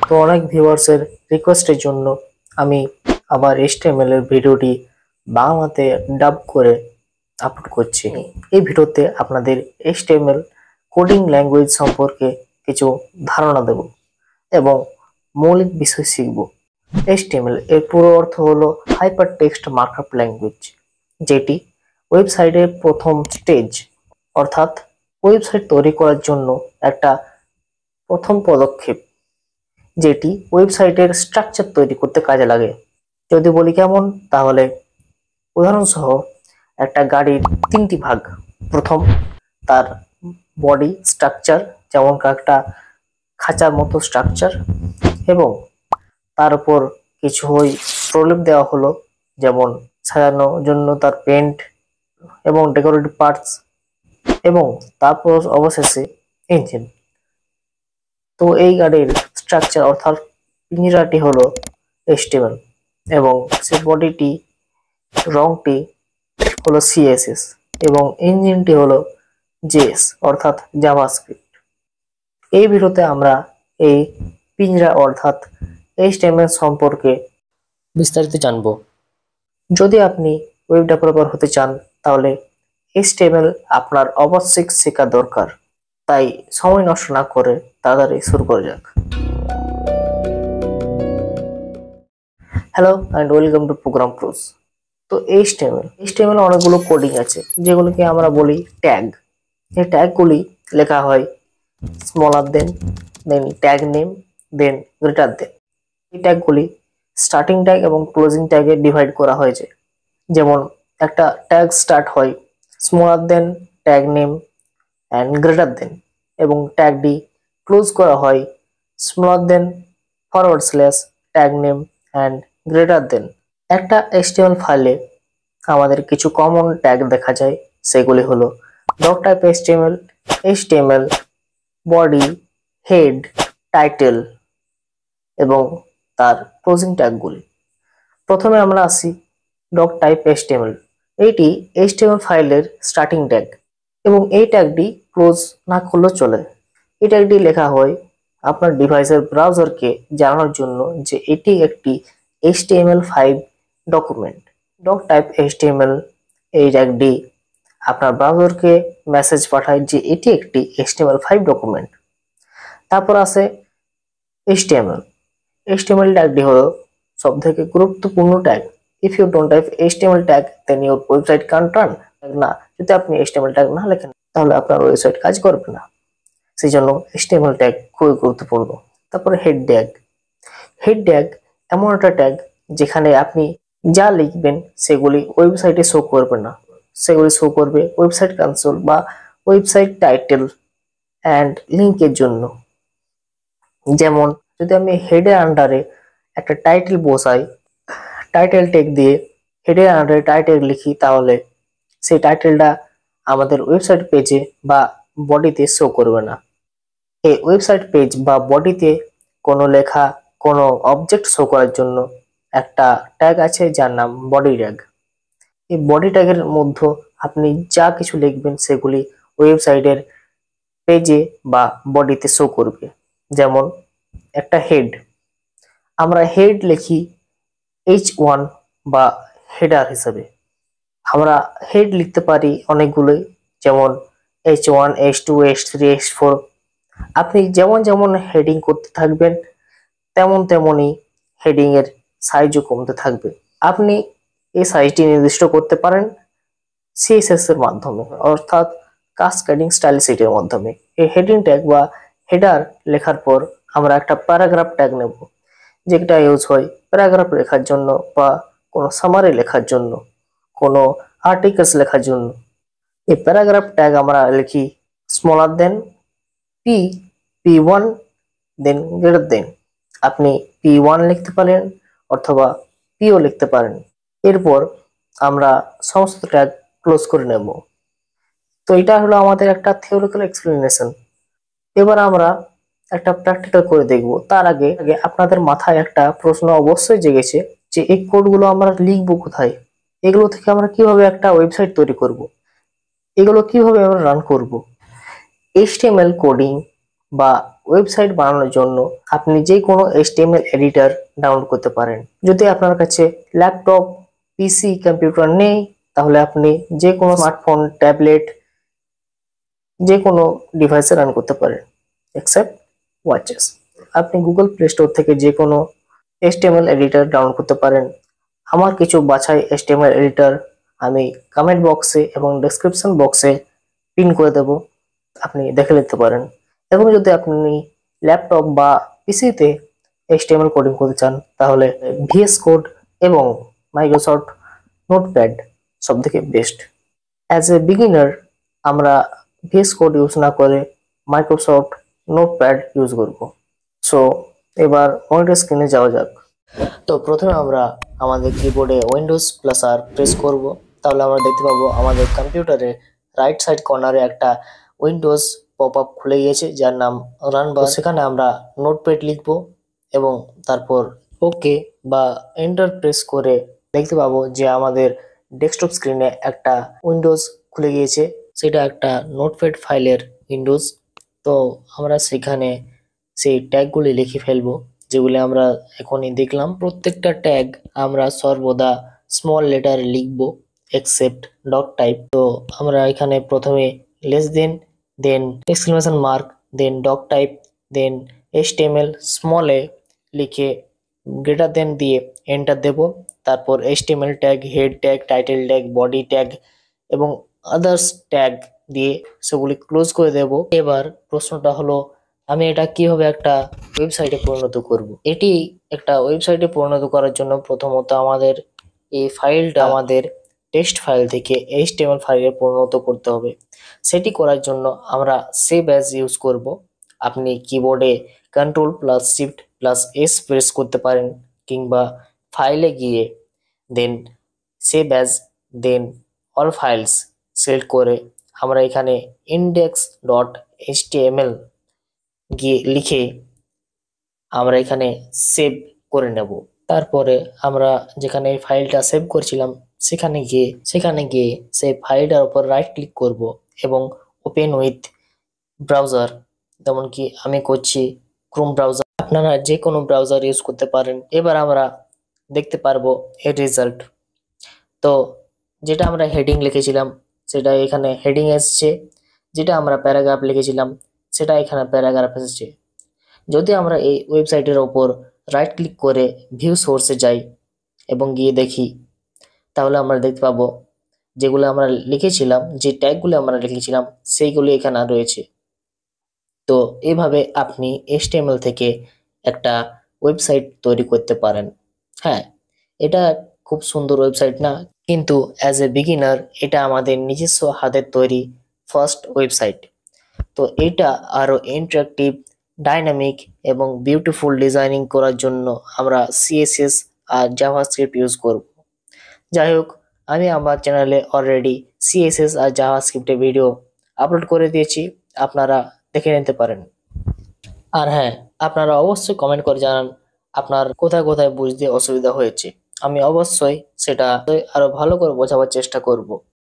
তো অনেক ভিউয়ার্সের রিকোয়েস্টের জন্য আমি আবার HTML এর ভিডিওটি বাংলাতে ডাব করে আপলোড করছি। এই ভিডিওতে আপনাদের HTML কোডিং ল্যাঙ্গুয়েজ সম্পর্কে কিছু ধারণা দেব এবং মৌলিক বিষয় শিখব। HTML এর পুরো অর্থ হলো হাইপার টেক্সট মার্কআপ ল্যাঙ্গুয়েজ, যেটি ওয়েবসাইটের প্রথম স্টেজ, অর্থাৎ ওয়েবসাইট তৈরি করার জন্য একটা প্রথম পদক্ষেপ, যেটি ওয়েবসাইটের স্ট্রাকচার তৈরি করতে কাজে লাগে। যদি বলি কেমন, তাহলে উদাহরণসহ একটা গাড়ির তিনটি ভাগ। প্রথম, তার বডি স্ট্রাকচার, যেমন একটা খাঁচার মতো স্ট্রাকচার, এবং তার উপর কিছু প্রলেপ দেওয়া হলো, যেমন সাজানোর জন্য তার পেন্ট এবং ডেকোরেটিভ পার্টস, এবং তারপর অবশেষে ইঞ্জিন। তো এই গাড়ির স্ট্রাকচার অর্থাৎ পিঞ্জরাটি হলো HTML এবং সে বডিটি, রংটি হলো CSS এবং ইঞ্জিনটি হলো JS অর্থাৎ জাভাস্ক্রিপ্ট। এই ভিডিওতে আমরা এই পিঞ্জরা অর্থাৎ HTML সম্পর্কে বিস্তারিত জানব। যদি আপনি ওয়েব ডেভেলপার হতে চান, তাহলে HTML আপনার অবশ্যই শেখা দরকার। তাই সময় নষ্ট না করে তাড়াতাড়ি শুরু করা যাক। Hello and welcome to program pros. তো HTML অনেকগুলো কোডিং আছে, যেগুলোকে আমরা বলি ট্যাগ। এই ট্যাগগুলি লেখা হয় স্মলার দেন ট্যাগ নেম, দেন গ্রেটার দেন। এই ট্যাগগুলি স্টার্টিং ট্যাগ এবং ক্লোজিং ট্যাগে ডিভাইড করা হয়েছে। যেমন একটা ট্যাগ স্টার্ট হয় smaller then tag name and greater than, এবং ট্যাগটি ক্লোজ করা হয় smaller then forward slash tag name and greater than. একটা HTML ফাইলে আমাদের কিছু কমন ট্যাগ দেখা যায়, সেগুলি হলো doctype HTML, body, head, title এবং তার ক্লোজিং ট্যাগগুলি। প্রথমে আমরা আসি ডক টাইপ HTML। এইটি HTML ফাইলের স্টার্টিং ট্যাগ এবং এই ট্যাগটি ক্লোজ না করলেও চলে। এই ট্যাগটি লেখা হয় আপনার ডিভাইসের ব্রাউজারকে জানানোর জন্য যে এটি একটি HTML5 document. Doc type HTML এই ট্যাগটি আপনার ব্রাউজারকে মেসেজ পাঠায় যে এটি একটি HTML5 ডকুমেন্ট। তারপর আসে HTML ট্যাগটি হলো সবথেকে গুরুত্বপূর্ণ tag. If you don't have HTML tag then your website can't run. না, যদি আপনি HTML ট্যাগ না লেখেন, তাহলে আপনার ওয়েবসাইট কাজ করবে না। সেই জন্য HTML ট্যাগ খুবই গুরুত্বপূর্ণ। তারপরে হেড ট্যাগ এমন একটা ট্যাগ যেখানে আপনি যা লিখবেন সেগুলি ওয়েবসাইটে শো করবে না, সেগুলি শো করবে ওয়েবসাইট কনসোল বা ওয়েবসাইট টাইটেল অ্যান্ড লিঙ্কের জন্য। যেমন যদি আমি হেডের আন্ডারে একটা টাইটেল বসাই, টাইটেল ট্যাগ দিয়ে হেডের আন্ডারে টাইটেল লিখি, তাহলে সেই টাইটেলটা আমাদের ওয়েবসাইট পেজে বা বডিতে শো করবে না। এই ওয়েবসাইট পেজ বা বডিতে কোনো লেখা, কোনো অবজেক্ট শো করার জন্য একটা ট্যাগ আছে যার নাম বডি ট্যাগ। এই বডি ট্যাগের মধ্যে আপনি যা কিছু লিখবেন সেগুলি ওয়েবসাইটের পেজে বা বডিতে শো করবে। যেমন একটা হেড, আমরা হেড লিখি H1 বা হেডার হিসাবে। আমরা হেড লিখতে পারি অনেকগুলোই, যেমন H1, H2, H3, H4। আপনি যেমন যেমন হেডিং করতে থাকবেন তেমনই হেডিং এর সাইজও কমতে থাকবে। আপনি এই সাইজটি নির্দিষ্ট করতে পারেন CSS এর মাধ্যমে, অর্থাৎ কাসকেডিং স্টাইল শিটের মাধ্যমে। এই হেডিং ট্যাগ বা হেডার লেখার পর আমরা একটা প্যারাগ্রাফ ট্যাগ নেব, যেটা ইউজ হয় প্যারাগ্রাফ লেখার জন্য বা কোনো সামারি লেখার জন্য, কোনো আর্টিকেলস লেখার জন্য। এই প্যারাগ্রাফ ট্যাগ আমরা লিখি স্মলার দেন P1 দেন গ্রেটার দেন। আপনি P1 লিখতে পারেন অথবা Pও লিখতে পারেন। এরপর আমরা সমস্ত ট্যাগ ক্লোজ করে নেব। তো এটা হলো আমাদের একটা থিওরিক্যাল এক্সপ্লেনেশন। এবার আমরা একটা প্র্যাকটিক্যাল করে দেখব। তার আগে আপনাদের মাথায় একটা প্রশ্ন অবশ্যই জেগেছে যে এই কোডগুলো আমরা লিখবো কোথায়, এগুলো থেকে আমরা কিভাবে একটা ওয়েবসাইট তৈরি করব, এগুলো কিভাবে আমরা রান করব। HTML কোডিং বা ওয়েবসাইট বানানোর জন্য আপনি যে কোনো HTML এডিটর ডাউনলোড করতে পারেন। যদি আপনার কাছে ল্যাপটপ, পিসি, কম্পিউটার নেই, তাহলে আপনি যে কোনো স্মার্টফোন, ট্যাবলেট, যে কোনো ডিভাইসে রান করতে পারেন এক্সেপ্ট ওয়াচেস। আপনি গুগল প্লে স্টোর থেকে যে কোনো HTML এডিটর ডাউনলোড করতে পারেন। আমার কিছু বাছাই HTML এডিটর আমি কমেন্ট বক্সে এবং ডেসক্রিপশন বক্সে পিন করে দেব, আপনি দেখে নিতে পারেন। এবং যদি আপনি ল্যাপটপ বা পিসিতে HTML কোডিং করতে চান, তাহলে VS কোড এবং মাইক্রোসফট নোটপ্যাড সব থেকে বেস্ট। অ্যাজ এ বিগিনার আমরা VS কোড ইউজ না করে মাইক্রোসফট নোটপ্যাড ইউজ করব। সো এবার মনিটর স্ক্রিনে যাওয়া যাক। তো প্রথমে আমরা আমাদের কিবোর্ডে উইন্ডোজ প্লাস আর প্রেস করব। তাহলে আমরা দেখতে পাবো আমাদের কম্পিউটারে রাইট সাইড কর্নারে একটা উইন্ডোজ পপ আপ খুলে গিয়েছে, যার নাম রান বার। সেখানে আমরা নোটপ্যাড লিখব এবং তারপর ওকে বা এন্টার প্রেস করে দেখতে পাবো যে আমাদের ডেস্কটপ স্ক্রিনে একটা উইন্ডোজ খুলে গিয়েছে। সেটা একটা নোটপ্যাড ফাইলের উইন্ডোজ। তো আমরা সেখানে সেই ট্যাগগুলি লিখে ফেলবো, যেগুলি আমরা এখনই দেখলাম। প্রত্যেকটা ট্যাগ আমরা সর্বদা স্মল লেটার লিখব এক্সেপ্ট ডট টাইপ। তো আমরা এখানে প্রথমে লেস দেন এক্সক্লেমেশন মার্ক, দেন ডট টাইপ, দেন HTML স্মল এ লিখে গ্রেটার দেন দিয়ে এন্টার দেব। তারপর HTML tag, head tag, title tag, body tag এবং আদার্স ট্যাগ দিয়ে সেগুলি ক্লোজ করে দেব। এবার প্রশ্নটা হলো, আমি এটা কিভাবে একটা ওয়েবসাইটে পরিণত করব? এটি একটা ওয়েবসাইটে পরিণত করার জন্য প্রথমত আমাদের এই ফাইলটা আমাদের টেক্সট ফাইল থেকে HTML ফাইলে পরিণত করতে হবে। সেটি করার জন্য আমরা সেভ অ্যাজ ইউজ করব। আপনি কিবোর্ডে Ctrl+Shift+S প্রেস করতে পারেন, কিংবা ফাইলে গিয়ে দেন সেভ অ্যাজ, দেন অল ফাইলস সিলেক্ট করে আমরা এখানে index.html গিয়ে লিখে আমরা এখানে সেভ করে নেব। তারপরে আমরা যেখানে এই ফাইলটা সেভ করছিলাম সেখানে গিয়ে সেই ফাইলটার উপর রাইট ক্লিক করব এবং ওপেন উইথ ব্রাউজার, যেমন কি আমি করছি ক্রোম ব্রাউজার, আপনারা যে কোনো ব্রাউজার ইউজ করতে পারেন। এবার আমরা দেখতে পারবো এর রেজাল্ট। তো যেটা আমরা হেডিং লিখেছিলাম সেটা এখানে হেডিং এসছে, যেটা আমরা প্যারাগ্রাফ লিখেছিলাম সেটা এখানে প্যারাগ্রাফ এসেছে। যদি আমরা এই ওয়েবসাইটের ওপর রাইট ক্লিক করে ভিউ সোর্সে যাই এবং গিয়ে দেখি, তাহলে আমরা দেখতে পাবো যেগুলো আমরা লিখেছিলাম, যে ট্যাগগুলো আমরা লিখেছিলাম সেইগুলি এখানে রয়েছে। তো এইভাবে আপনি HTML থেকে একটা ওয়েবসাইট তৈরি করতে পারেন। হ্যাঁ, এটা খুব সুন্দর ওয়েবসাইট না, কিন্তু অ্যাজ এ বিগিনার এটা আমাদের নিজস্ব হাতের তৈরি ফার্স্ট ওয়েবসাইট। তো এটা আরো ইন্টারেক্টিভ, ডাইনামিক এবং বিউটিফুল ডিজাইনিং করার জন্য আমরা CSS আর জাভাস্ক্রিপ্ট ইউজ করব। যাই হোক, আমি আমার চ্যানেলে অলরেডি CSS আর জাভাস্ক্রিপ্টের ভিডিও আপলোড করে দিয়েছি, আপনারা দেখে নিতে পারেন। আর হ্যাঁ, আপনারা অবশ্যই কমেন্ট করে জানান আপনার কোথায় কোথায় বুঝতে অসুবিধা হয়েছে। আমি অবশ্যই সেটা আরো ভালো করে বোঝাবার চেষ্টা করব।